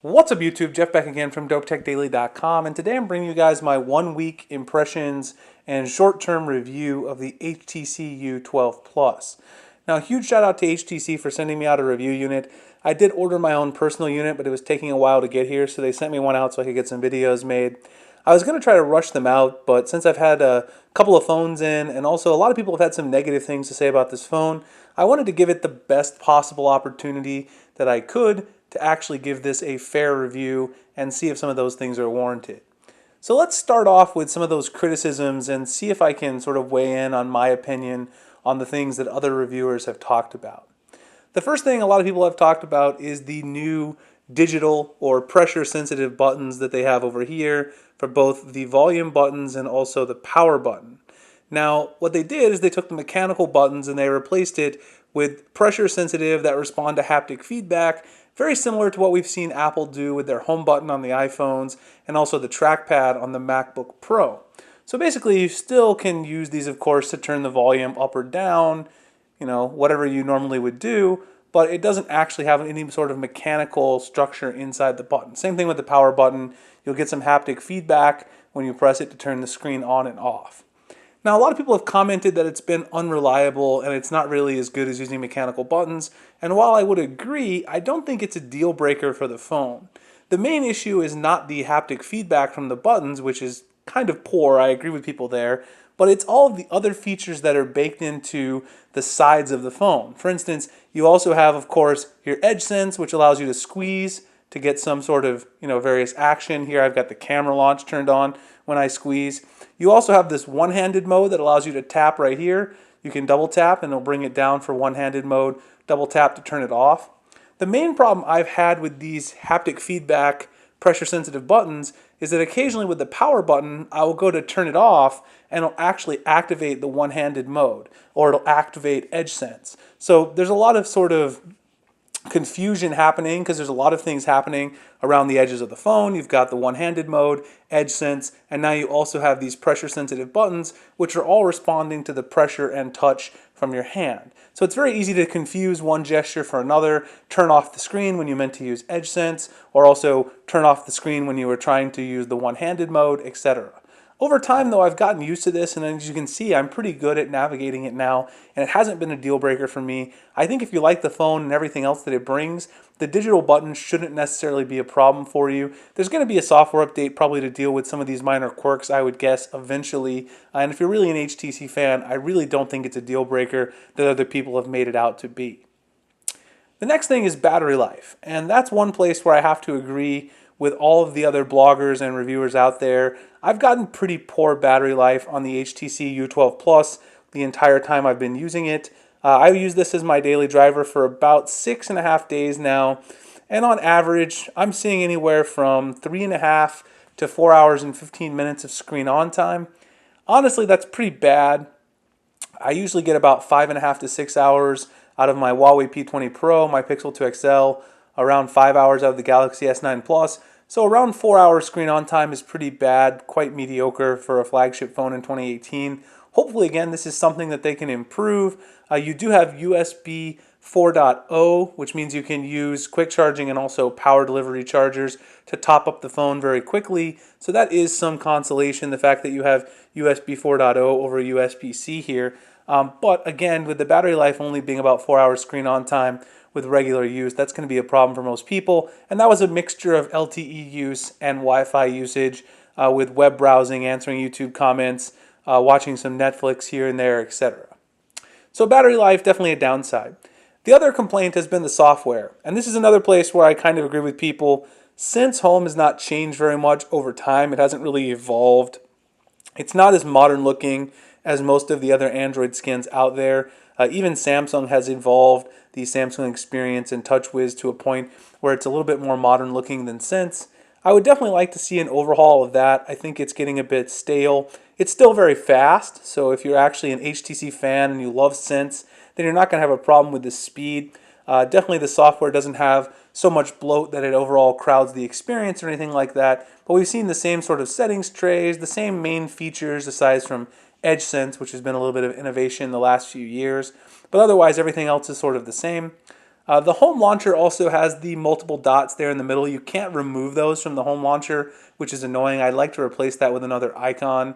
What's up YouTube? Jeff back again from DopeTechDaily.com, and today I'm bringing you guys my 1 week impressions and short-term review of the HTC U12 Plus. Now, a huge shout out to HTC for sending me out a review unit. I did order my own personal unit, but it was taking a while to get here, so they sent me one out so I could get some videos made. I was going to try to rush them out, but since I've had a couple of phones in, and also a lot of people have had some negative things to say about this phone, I wanted to give it the best possible opportunity that I could to actually give this a fair review and see if some of those things are warranted. So let's start off with some of those criticisms and see if I can sort of weigh in on my opinion on the things that other reviewers have talked about. The first thing a lot of people have talked about is the new digital or pressure sensitive buttons that they have over here for both the volume buttons and also the power button. Now, what they did is they took the mechanical buttons and they replaced it with pressure sensitive that respond to haptic feedback, very similar to what we've seen Apple do with their home button on the iPhones and also the trackpad on the MacBook Pro. So basically you still can use these, of course, to turn the volume up or down, whatever you normally would do, but it doesn't actually have any sort of mechanical structure inside the button. Same thing with the power button. You'll get some haptic feedback when you press it to turn the screen on and off. Now, a lot of people have commented that it's been unreliable and it's not really as good as using mechanical buttons, and while I would agree, I don't think it's a deal breaker for the phone. The main issue is not the haptic feedback from the buttons, which is kind of poor, I agree with people there, but it's all of the other features that are baked into the sides of the phone. For instance, you also have, of course, your edge sense, which allows you to squeeze to get some sort of, various action. Here I've got the camera launch turned on when I squeeze. You also have this one-handed mode that allows you to tap right here. You can double tap and it'll bring it down for one-handed mode, double tap to turn it off. The main problem I've had with these haptic feedback pressure sensitive buttons is that occasionally with the power button I will go to turn it off and it'll actually activate the one-handed mode, or it'll activate edge sense. So there's a lot of sort of confusion happening because there's a lot of things happening around the edges of the phone. You've got the one-handed mode, edge sense, and now you also have these pressure sensitive buttons which are all responding to the pressure and touch from your hand. So it's very easy to confuse one gesture for another, turn off the screen when you meant to use edge sense, or also turn off the screen when you were trying to use the one-handed mode, etc. Over time, though, I've gotten used to this, and as you can see, I'm pretty good at navigating it now, and it hasn't been a deal breaker for me. I think if you like the phone and everything else that it brings, the digital buttons shouldn't necessarily be a problem for you. There's going to be a software update probably to deal with some of these minor quirks, I would guess, eventually. And if you're really an HTC fan, I really don't think it's a deal breaker that other people have made it out to be. The next thing is battery life, and that's one place where I have to agree with all of the other bloggers and reviewers out there. I've gotten pretty poor battery life on the HTC U12 Plus the entire time I've been using it. I've used this as my daily driver for about 6.5 days now, and on average, I'm seeing anywhere from 3.5 to 4 hours and 15 minutes of screen on time. Honestly, that's pretty bad. I usually get about 5.5 to 6 hours out of my Huawei P20 Pro, my Pixel 2 XL, around 5 hours out of the Galaxy S9 Plus. So around 4 hours screen on time is pretty bad, quite mediocre for a flagship phone in 2018. Hopefully, again, this is something that they can improve. You do have USB 4.0, which means you can use quick charging and also power delivery chargers to top up the phone very quickly. So that is some consolation, the fact that you have USB 4.0 over USB-C here. But again, with the battery life only being about 4 hours screen on time with regular use, that's going to be a problem for most people. And that was a mixture of LTE use and Wi-Fi usage with web browsing, answering YouTube comments, watching some Netflix here and there, etc. So battery life, definitely a downside. The other complaint has been the software. And this is another place where I kind of agree with people. Since Home has not changed very much over time, it hasn't really evolved. It's not as modern looking as most of the other Android skins out there. Even Samsung has evolved the Samsung experience and TouchWiz to a point where it's a little bit more modern looking than Sense. I would definitely like to see an overhaul of that. I think it's getting a bit stale. It's still very fast, so if you're actually an HTC fan and you love Sense, then you're not going to have a problem with the speed. Definitely the software doesn't have so much bloat that it overall crowds the experience or anything like that, but we've seen the same sort of settings trays, the same main features aside from edge sense, which has been a little bit of innovation in the last few years, but otherwise everything else is sort of the same. The home launcher also has the multiple dots there in the middle. You can't remove those from the home launcher, which is annoying. I'd like to replace that with another icon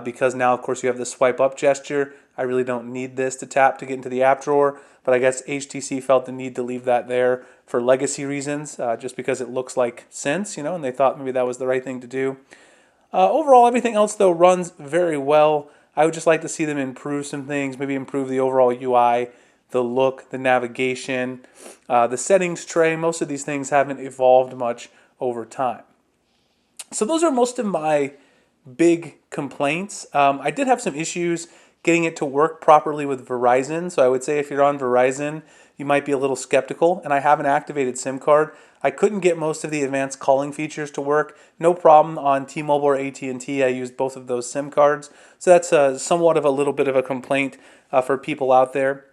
because now, of course, you have the swipe up gesture. I really don't need this to tap to get into the app drawer, but I guess HTC felt the need to leave that there for legacy reasons, just because it looks like Sense, and they thought maybe that was the right thing to do. Overall, everything else, though, runs very well. I would just like to see them improve some things, maybe improve the overall UI, the look, the navigation, the settings tray. Most of these things haven't evolved much over time. So those are most of my big complaints. I did have some issues getting it to work properly with Verizon. So I would say if you're on Verizon, you might be a little skeptical. And I have an activated SIM card. I couldn't get most of the advanced calling features to work. No problem on T-Mobile or AT&T. I used both of those SIM cards. So that's somewhat of a little bit of a complaint for people out there.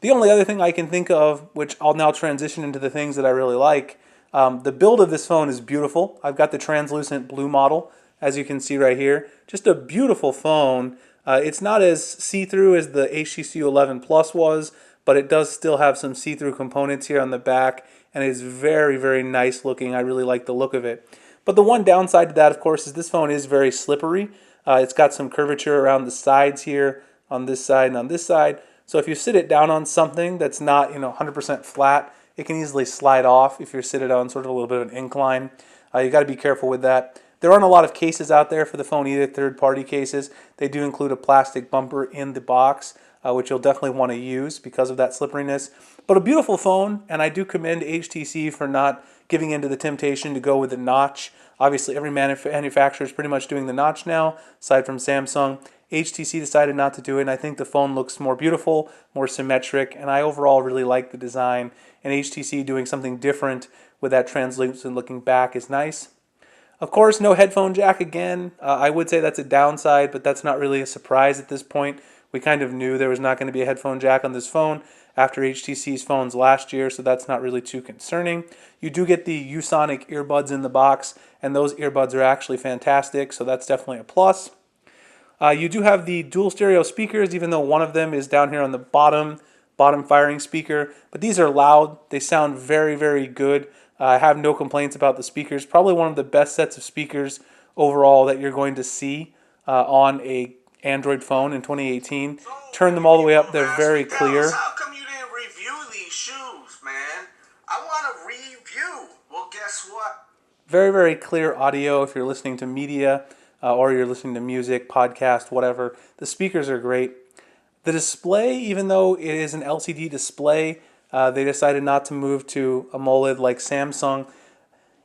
The only other thing I can think of, which I'll now transition into the things that I really like, the build of this phone is beautiful. I've got the translucent blue model, as you can see right here. Just a beautiful phone. It's not as see-through as the HTC U11 Plus was, but it does still have some see-through components here on the back, and it is very, very nice looking. I really like the look of it. But the one downside to that, of course, is this phone is very slippery. It's got some curvature around the sides here, on this side and on this side. So if you sit it down on something that's not 100% flat, it can easily slide off if you're seated on sort of a little bit of an incline. You got to be careful with that. There aren't a lot of cases out there for the phone either, third-party cases. They do include a plastic bumper in the box, which you'll definitely want to use because of that slipperiness. But a beautiful phone, and I do commend HTC for not giving in to the temptation to go with the notch. Obviously, every manufacturer is pretty much doing the notch now, aside from Samsung. HTC decided not to do it, and I think the phone looks more beautiful, more symmetric, and I overall really like the design. And HTC doing something different with that translucent looking back is nice. Of course, no headphone jack again. I would say that's a downside, but that's not really a surprise at this point. We kind of knew there was not going to be a headphone jack on this phone after HTC's phones last year, so that's not really too concerning. You do get the Usonic earbuds in the box, and those earbuds are actually fantastic, so that's definitely a plus. You do have the dual stereo speakers, even though one of them is down here on the bottom firing speaker, but these are loud. They sound very, very good. I have no complaints about the speakers. Probably one of the best sets of speakers overall that you're going to see on a Android phone in 2018. Turn them all the way up. They're very clear. How come you didn't review these shoes, man? I want to review. Well, guess what? Very, very clear audio if you're listening to media or you're listening to music, podcast, whatever. The speakers are great. The display, even though it is an LCD display, they decided not to move to AMOLED like Samsung.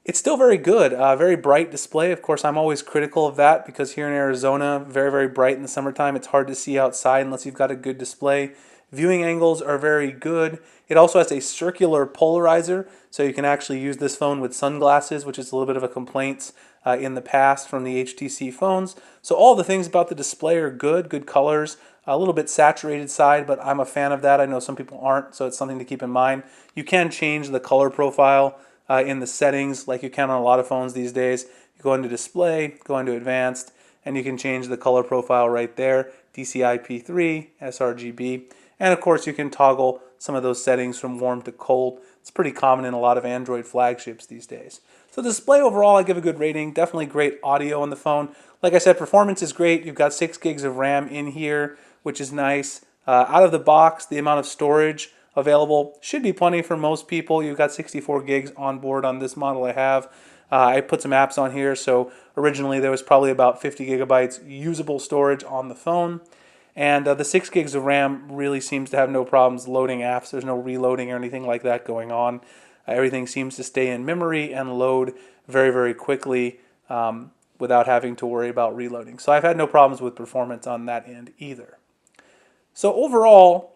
It's still very good, very bright display. Of course, I'm always critical of that because here in Arizona, very, very bright in the summertime. It's hard to see outside unless you've got a good display. Viewing angles are very good. It also has a circular polarizer, so you can actually use this phone with sunglasses, which is a little bit of a complaint in the past from the HTC phones. So all the things about the display are good colors, a little bit saturated side, but I'm a fan of that. I know some people aren't, so it's something to keep in mind. You can change the color profile in the settings like you can on a lot of phones these days. You go into display, go into advanced, and you can change the color profile right there, DCI-P3, sRGB, and of course you can toggle some of those settings from warm to cold. It's pretty common in a lot of Android flagships these days. So the display overall, I give a good rating. Definitely great audio on the phone. Like I said, performance is great. You've got 6 gigs of RAM in here, which is nice. Out of the box, the amount of storage available should be plenty for most people. You've got 64 gigs on board on this model I have. I put some apps on here, so originally there was probably about 50 gigabytes usable storage on the phone. And the 6 gigs of RAM really seems to have no problems loading apps. There's no reloading or anything like that going on. Everything seems to stay in memory and load very, very quickly without having to worry about reloading. So I've had no problems with performance on that end either. So overall,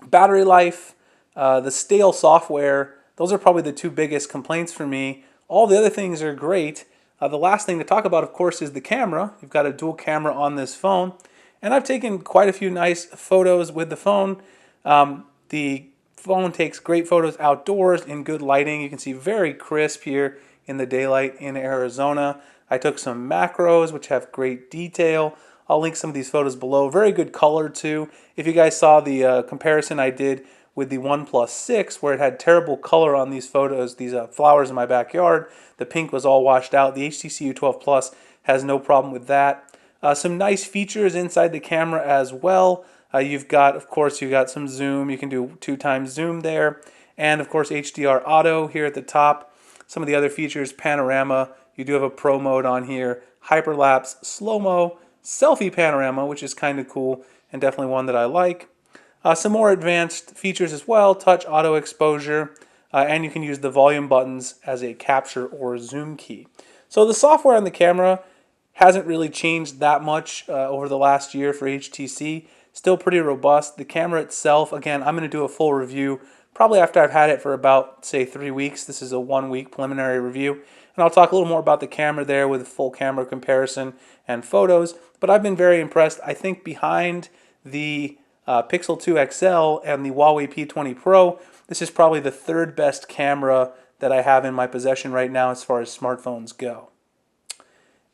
battery life, the stale software, those are probably the 2 biggest complaints for me. All the other things are great. The last thing to talk about, of course, is the camera. You've got a dual camera on this phone. And I've taken quite a few nice photos with the phone. The phone takes great photos outdoors in good lighting. You can see very crisp here in the daylight in Arizona. I took some macros, which have great detail. I'll link some of these photos below. Very good color, too. If you guys saw the comparison I did with the OnePlus 6, where it had terrible color on these photos, these flowers in my backyard. The pink was all washed out. The HTC U12 Plus has no problem with that. Some nice features inside the camera as well. You've got, of course, you've got some zoom. You can do 2x zoom there. And, of course, HDR Auto here at the top. Some of the other features, panorama. You do have a pro mode on here. Hyperlapse, slow-mo, selfie panorama, which is kind of cool and definitely one that I like. Some more advanced features as well, touch auto exposure, and you can use the volume buttons as a capture or zoom key. So the software on the camera hasn't really changed that much over the last year for HTC. Still pretty robust. The camera itself, again, I'm going to do a full review probably after I've had it for about, say, 3 weeks. This is a 1-week preliminary review. And I'll talk a little more about the camera there with a full camera comparison and photos. But I've been very impressed. I think behind the Pixel 2 XL and the Huawei P20 Pro, this is probably the third best camera that I have in my possession right now as far as smartphones go.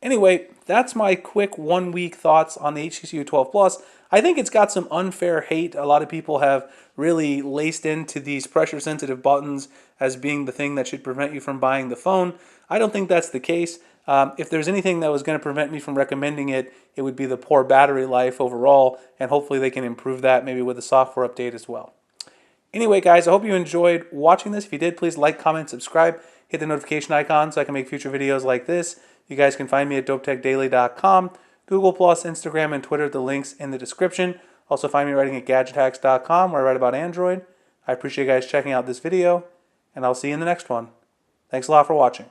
Anyway, that's my quick 1-week thoughts on the HTC U12 Plus. I think it's got some unfair hate. A lot of people have really laced into these pressure-sensitive buttons as being the thing that should prevent you from buying the phone. I don't think that's the case. If there's anything that was going to prevent me from recommending it, it would be the poor battery life overall, and hopefully they can improve that maybe with a software update as well. Anyway, guys, I hope you enjoyed watching this. If you did, please like, comment, subscribe, hit the notification icon so I can make future videos like this. You guys can find me at dopetechdaily.com, Google+, Instagram, and Twitter. The links in the description. Also find me writing at gadgethacks.com where I write about Android. I appreciate you guys checking out this video, and I'll see you in the next one. Thanks a lot for watching.